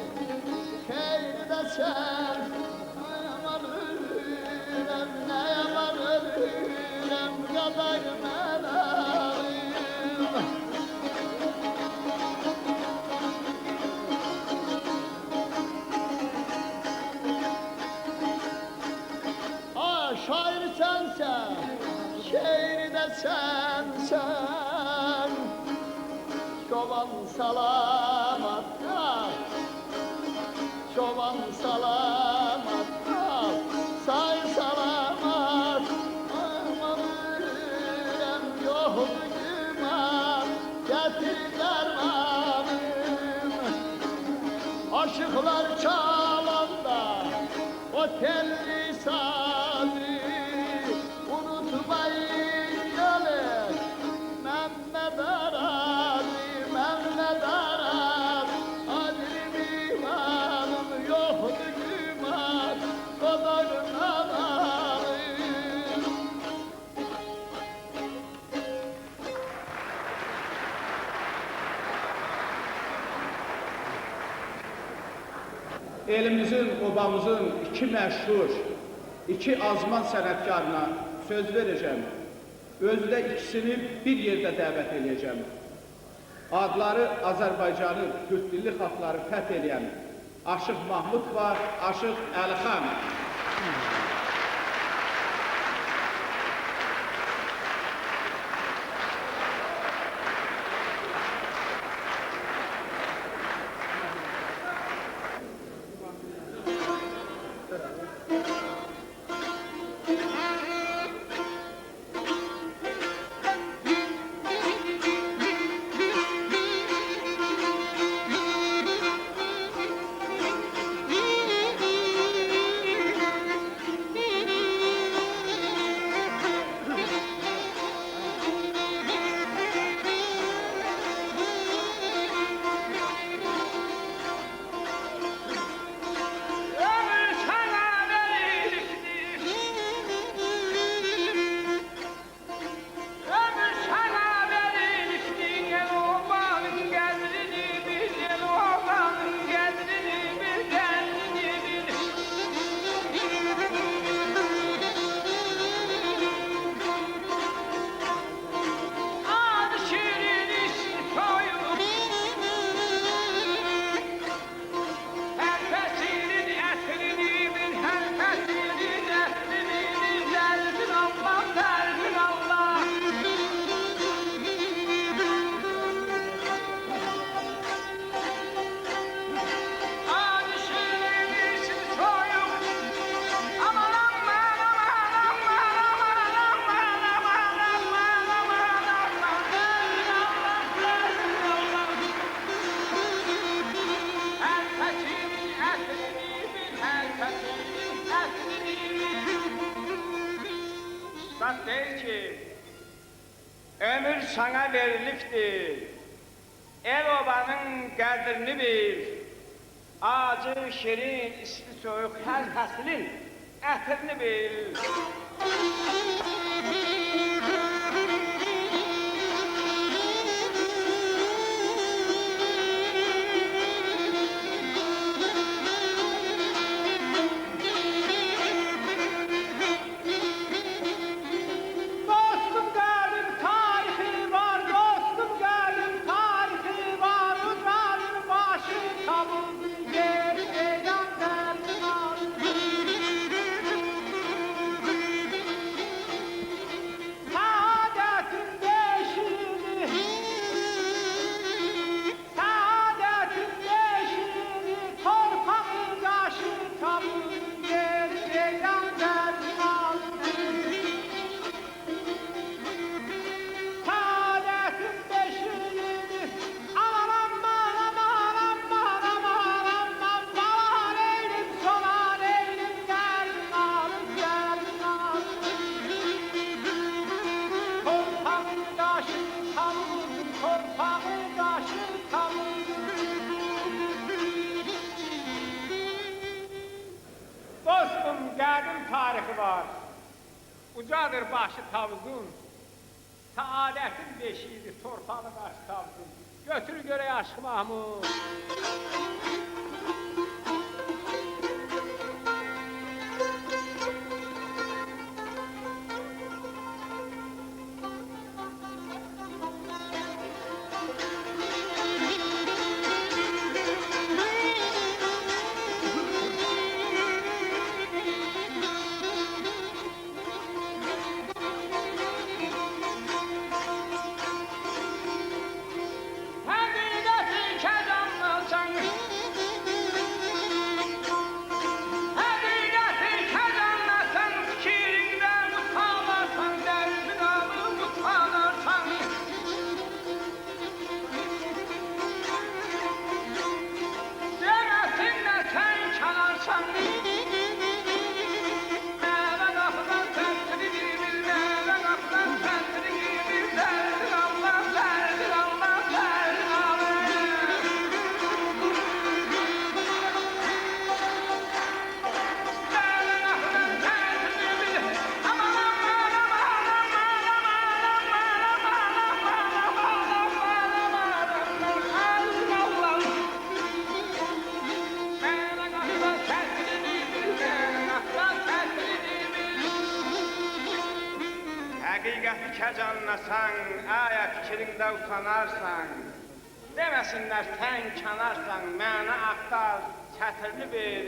Kheyri de sen Ne yaman ölürem Ne yaman ölürem Kadar melalıyım Şair sensen Şehri de sensen Çoban salamat kal Çoban salamat kal Say salamat Aman ölürem yok güman Getir dermanım Aşıklar çalanda O telli sazı Unutmayın gelir elimizin, obamızın iki məşhur, iki azman sənətkarına söz verəcəm. Özü də ikisini bir yerdə dəvət edəcəm. Adları Azərbaycanı, Türkdilli xalqları fəth edən Aşıq Mahmud var, Aşıq Əlixan. Üstad deyir ki, ömür sana verilibdir, el obanın qədrini bil, acı, şirin, isti, soyuq, hər fəslin ətrini bil. Qədim tarixi var, ucadır başı tavuzun, saadətin beşiğidir, torpağı qarşı tavuzun. Götür görək Aşıq Mahmud. həqiqəti kəcanlasan, əyə fikrində utanarsan, deməsinlər sən kənarsan, mənə axtar, çətirli ver.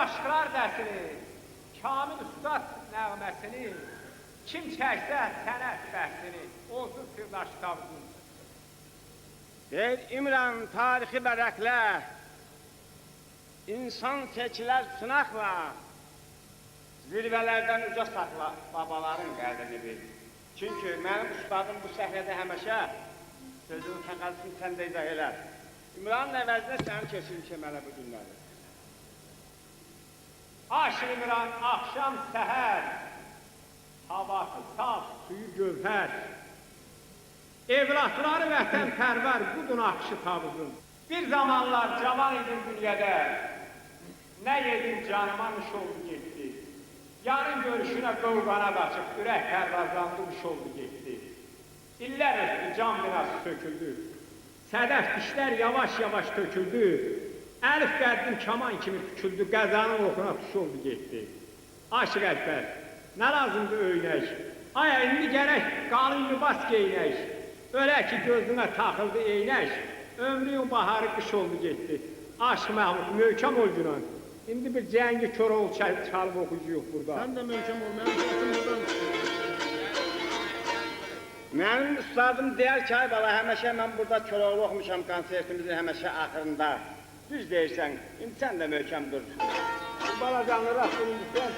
Aşklar dərsini, Kamil Ustad nəğməsini, kim çəksə sənət bəhsini, olsun sirdaş kitabının. Deyir İmran tarixi bərəklə, insan seçilər sınaqla, zirvələrdən uca saxla babaların qədrini bil. Çünki mənim ustadım bu səhrədə həməşə sözün təqəzini səndə izah elər. İmranın əvəzinə səni keçirmişəm hələ bu günləri. Aşıq İmran, axşam səhər, havası saf, suyu gövhər. Evlatları vətənpərvər, budur naxşı tabuzun. Bir zamanlar cavan idim dünyada, nə yedim canıma nuş oldu getdi. Yarın görüşünə qovqana açıb, ürək pərvazlandı, uş oldu getdi. İllər ötdü, can binası söküldü. Sədəf dişlər yavaş-yavaş töküldü. Əlif qəddim kaman kimi tüküldü, qəzanın oxuna tuş oldu getdi. Aşıq Əkbər, nə lazımdır öynək? Aya indi gərək qalın libas geynək. Ölək ki gözünə taxıldı eynək, ömrün baharı qış oldu getdi. Aşıq Məhmud, möhkəm ol günan. İndi bir cəngi Koroğlu çalıb oxuyucuq burada. Sən də möhkəm ol, mənim səsim buradan çıxır. Mənim ustadım deyər ki, ay bala, həməşə mən burada Koroğlu oxumuşam konsertimizin həməşə axırında. Düz deyirsən, indi sən də möhkəm dur. Balacanlı rəxtini sən.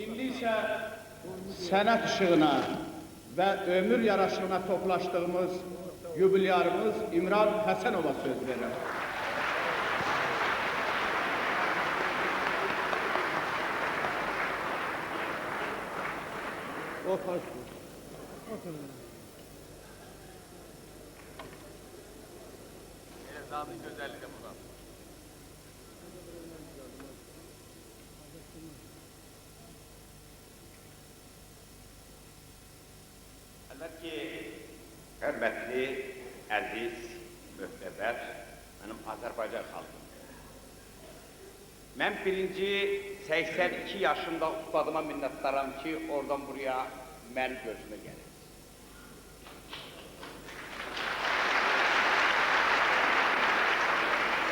İndi isə sənət işığına və ömür yaraşığına toplaşdığımız yubilyarımız İmran Həsənova söz verir. Ezanın güzelliği de burada. Əlbəttə ki, hörmətli, əziz, möhtəbər, mənim Azərbaycan xalqım. Mən birinci 82 yaşında ustadıma minnətdaram ki, oradan buraya mən gözümə gəlir.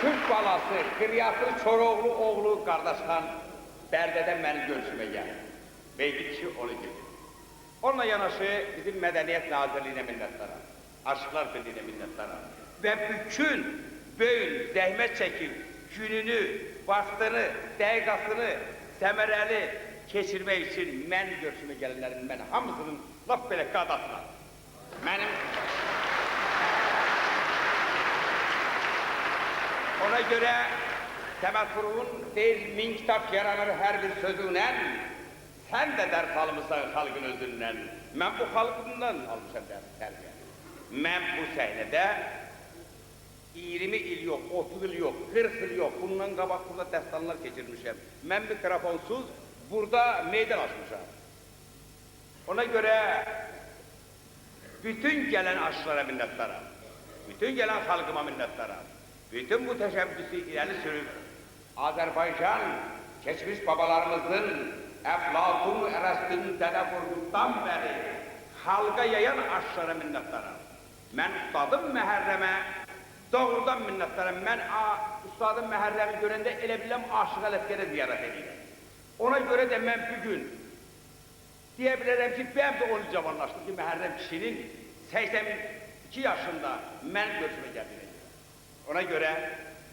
Türk balası, Kıryatlı Çoroğlu oğlu qardaşxan Bərdədə mənim gözümə gəlir. Beylik ki, onu gedir. Onunla yanaşı bizim Mədəniyyət Nazirliyinə minnətdaram, Aşıqlar Birliyinə minnətdaram və bütün böyün, zəhmət çəkib, gününü, vaxtını, dəqiqasını səmərəli keçirmək üçün mən görüşümə gələnlərin, mən hamısının laf belə qadasına. Mənim... Ona görə Səməd Vurğun deyir, 1000 kitab yaranır hər bir sözünlə, sən də dərs almışsan xalqın özündən. Mən bu xalqımdan almışam dərs tərbiyə. Mən bu səhnədə 20 il yox, 30 il yox, 40 il yox, bundan qabaq burada dəstanlar keçirmişəm. Mən mikrofonsuz burada meydan açmışam. Ona görə bütün gələn aşılara minnətdaram, bütün gələn xalqıma minnətdaram. Bütün bu təşəbbüsü irəli sürüb Azərbaycan keçmiş babalarımızın Əflatun, Ərəstun, Dədə Qorquddan bəri halqa yayan aşıqlara minnətdaram. Mən ustadım Məhərrəmə doğrudan minnətdaram. Mən ustadım Məhərrəmi görəndə elə biləm Aşıq Ələsgərə ziyaret edirəm. Ona görə də mən bugün deyə bilərəm ki, mən də onu cavanlaşdım ki, Məhərrəm kişinin 82 yaşında mən görüşümə gəldirəm. Ona görə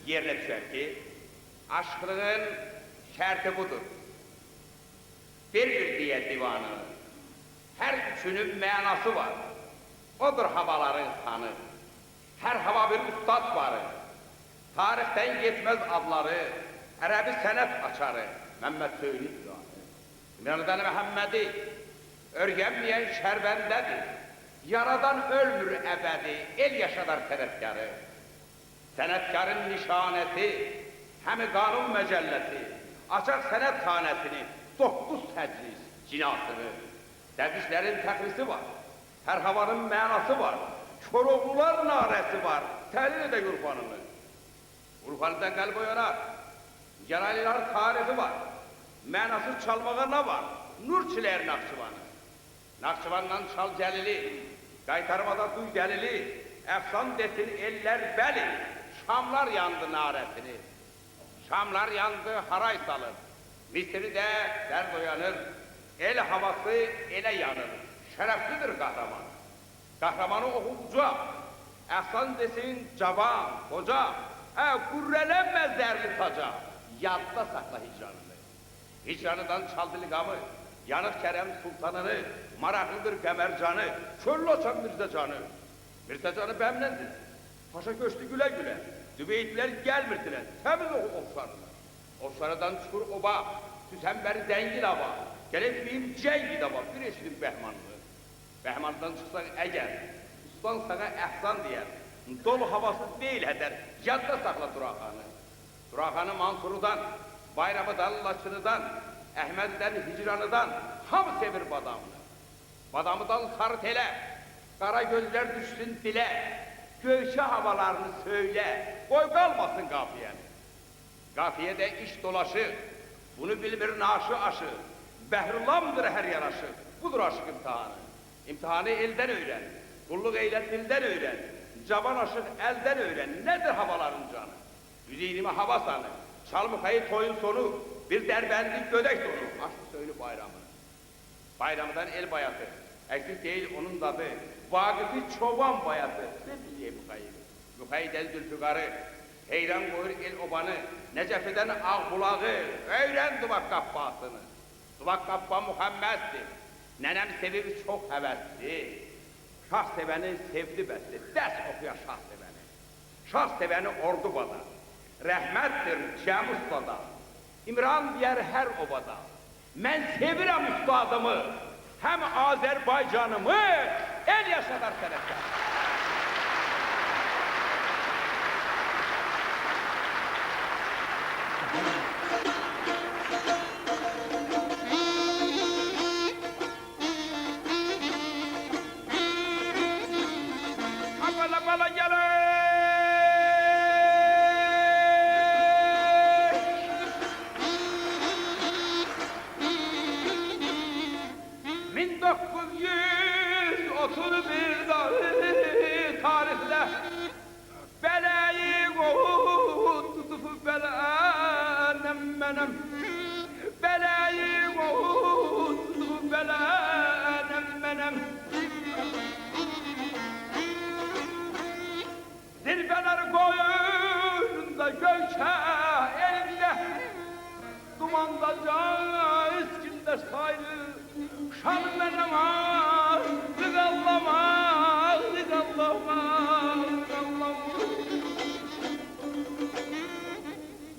yerinə düşər ki, aşqlığın şərti budur. Bir deyə divanı, hər üçünün mənası var. Odur havaların xanı, hər hava bir ustad varı. Tarixdən yetməz adları, ərəbi sənət açarı, Məmməd Söylü divanı. İmranədən Məhəmmədi, örgənməyən şərbəndədir. Yaradan ölmür əbədi, el yaşadar sənətkarı. Sənətkarın nişanəti, həmi qanun məcəlləti, açaq sənət xanəsini, 9 təclis cinasını. Dədişlərin təxrisi var, hər havanın mənası var, Koroğlular narəsi var, təhlil edə Urfanını. Urfanıdan qəlb oyanar, Yaraylılar tarixi var, mənasız çalmağa nə var? Nurçilər Naxçıvanı. Naxçıvandan çal gəlili, qaytarmada duy dəlili, əfsan desin ellər bəli, Şamlar yandı narəsini. Şamlar yandı haray salır, Misri də dərd oyanır, el havası elə yanır, şərəflidir qəhrəman. Qəhrəmanı oxu uca, əfsan desin cavan, qoca, qürrələnməz dərli taca, yadda saxla hicranını. Hicranıdan çaldı liqamı, yanıq Kərəm sultanını, maraqlıdır Qəmərcanı, köllü açan Mirzəcanı. Mirzəcanı bəmləndir, paşa köşdü gülə-gülə, dübeydlər gəlmirdilər, təmiz oxu ofşarına. Ofşarıdan çıxır oba, Süsənbəri dəngil hava, gəlib deyim cəngi dava, bir eşidir Bəhmanlı. Bəhmanlıdan çıxsan əgər, ustan sana əhsan deyər, dolu havası deyil hədər, yadda saxla Duraxanı. Duraxanı Mansurudan, Bayramıdan, Laçınıdan, Əhmədidən, Hicranıdan, hamı sevir badamını. Badamıdan sarı telə, qara gözlər düşsün dilə, göyçə havalarını söylə, qoy qalmasın qafiyəni. Qafiyədə iş dolaşı, bunu bilmir naşı aşı, Bəhrullamdır hər yaraşı, budur aşıq imtihanı. İmtihanı eldən öyrən, qulluq eylət dildən öyrən, cavan aşıq əldən öyrən, nədir havaların canı? 120 hava sanı, çalmıqayı toyun sonu, bir dərbəndi gödək sonu, aşıq söylü bayramı. Bayramıdan el bayatı, əksik deyil onun dadı, Vaqifi çoban bayatı, ne biliye Müqayı? Müqayı dəl Zülfüqarı, heyran qoyur el obanı, Nəcəfidən ağ bulağı, öyrən duvaq qabbasını. Duvaq qabba Muhamməddir, nənəm sevir çox həvəsli, şah sevəni sevdi bəsli, dərs oxuya şah sevəni. Şah sevəni ordu bada, rəhmətdir cəm ustada, İmran deyər hər obada. Mən sevirəm ustadımı, həm Azərbaycanımı, el yaşadar sənətkar. Bala gerek 1931 tarihte belayı kovdu belanım benim belayı kovdu belanım benim zirveler koyunda göçe elinde dumanda can iskinde sayrı şanım benim zıgallama zıgallama zıgallama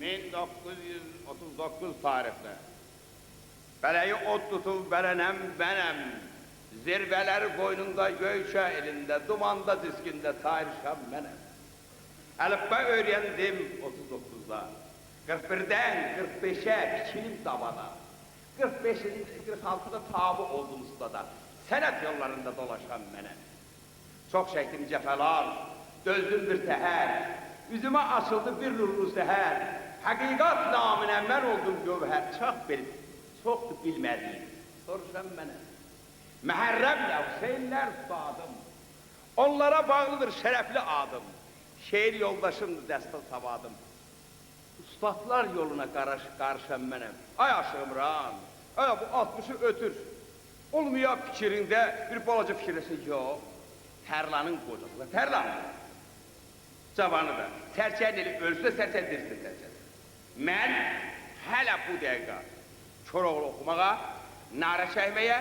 1939 tarihte Beleyi ot tutup belenem benem zirveler koynunda göçe elinde dumanda diskinde tarihşam benem Əlifba öyrəndim 39'da, 41'den 45'e biçilim davada, 46'da tabi oldum ustada, sənət yollarında dolaşan mənəm. Çox çəkdim cəfəlar, dözdüm bir təhər, üzümə açıldı bir nurlu səhər, həqiqat naminə mən oldum gövhər, çoxdur bilmədiyim, soruşan mənəm. Məhərrəmlə Hüseynlər ustadım. Onlara bağlıdır şərəfli adım. Şeir yoldaşımdır dəstal savadım. Ustadlar yoluna qarışan mənəm. Ay aşığımran, ay bu 60'ı ötür. Olmuyor fikrində bir balaca fikirləsin, yox. Tərlanın qocası, tərlanın. Cavanı da, sərçənin eli ölsə sərçən dirsə sərçən. Mən hələ bu dəqiqə Koroğlu oxumağa, narə çəkməyə,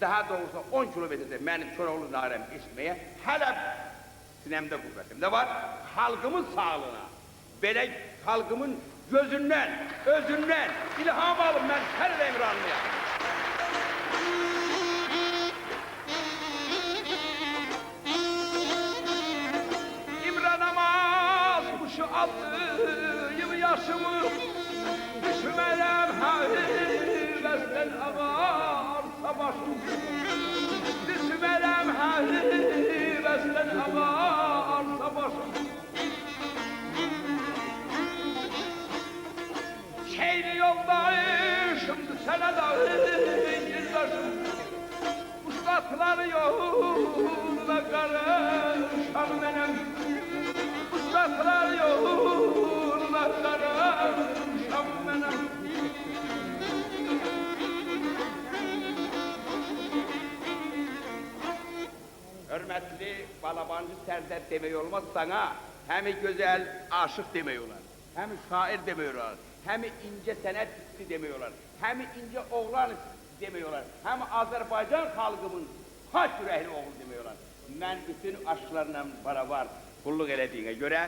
daha doğrusu 10 kilometrdə mənim Koroğlu narəmi eşitməyə hələ sinəmdə qüvvətimdə var. Xalqımın sağlığına, belə xalqımın gözündən, özündən ilham alıb mən hər İmranlıyam. Aldığım yaşımı düşmeden hevesden ağarsa başım. Düşmeden hevesden ağarsa başım. Şehri yoldaşımdı sana da yüzbaşım. Ustadlar yoluna karışan benim. Ustadlar yoluna karışan benim. Hürmetli balabancı Sərdar demək olmaz sana, hem güzel aşık demək olar, hem şair demək olar, hem ince sənət demək olar, hem ince oğlan demək olar, hem Azərbaycan xalqımın xaç ürəkli oğlu demək olar. Mən bütün aşklarla beraber kulluk elədiyinə görə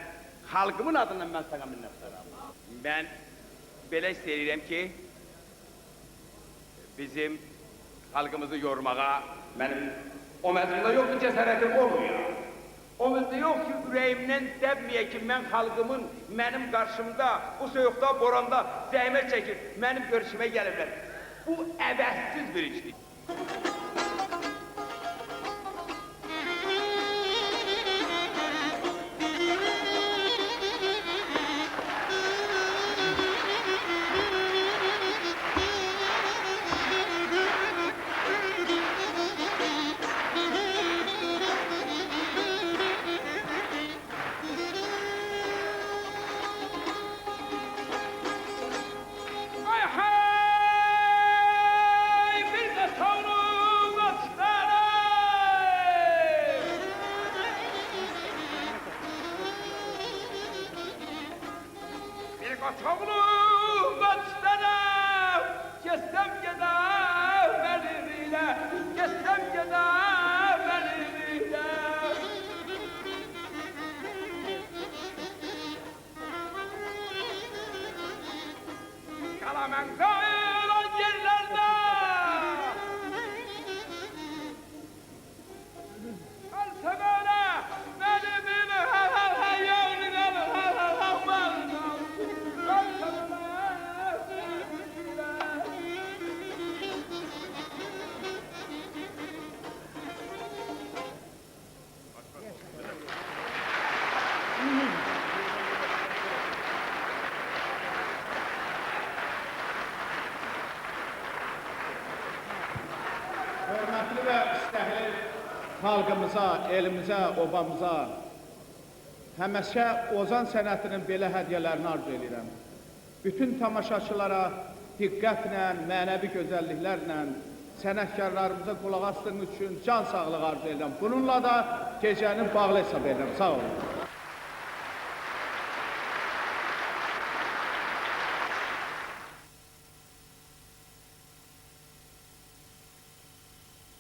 xalqımın adından mən sana minnətdaram. Mən belə istəyirəm ki, bizim xalqımızı yormağa mənim o məzmunda yoxdur, cəsarətim olmuyor. O məzmunda yox ki, ürəyimdən dəbməyə ki, mən xalqımın mənim qarşımda, bu soyuqda, boranda zəhmət çəkir, mənim görüşümə gəliblər. Bu əvəzsiz bir işdir. Hörmətli və istəkli xalqımıza, elimizə, obamıza həməşə ozan sənətinin belə hədiyyələrini arzu edirəm. Bütün tamaşaçılara diqqətlə, mənəvi gözəlliklərlə sənətkarlarımıza qulaq asdığınız üçün can sağlığı arzu edirəm. Bununla da gecəni bağlı hesab edirəm. Sağ olun.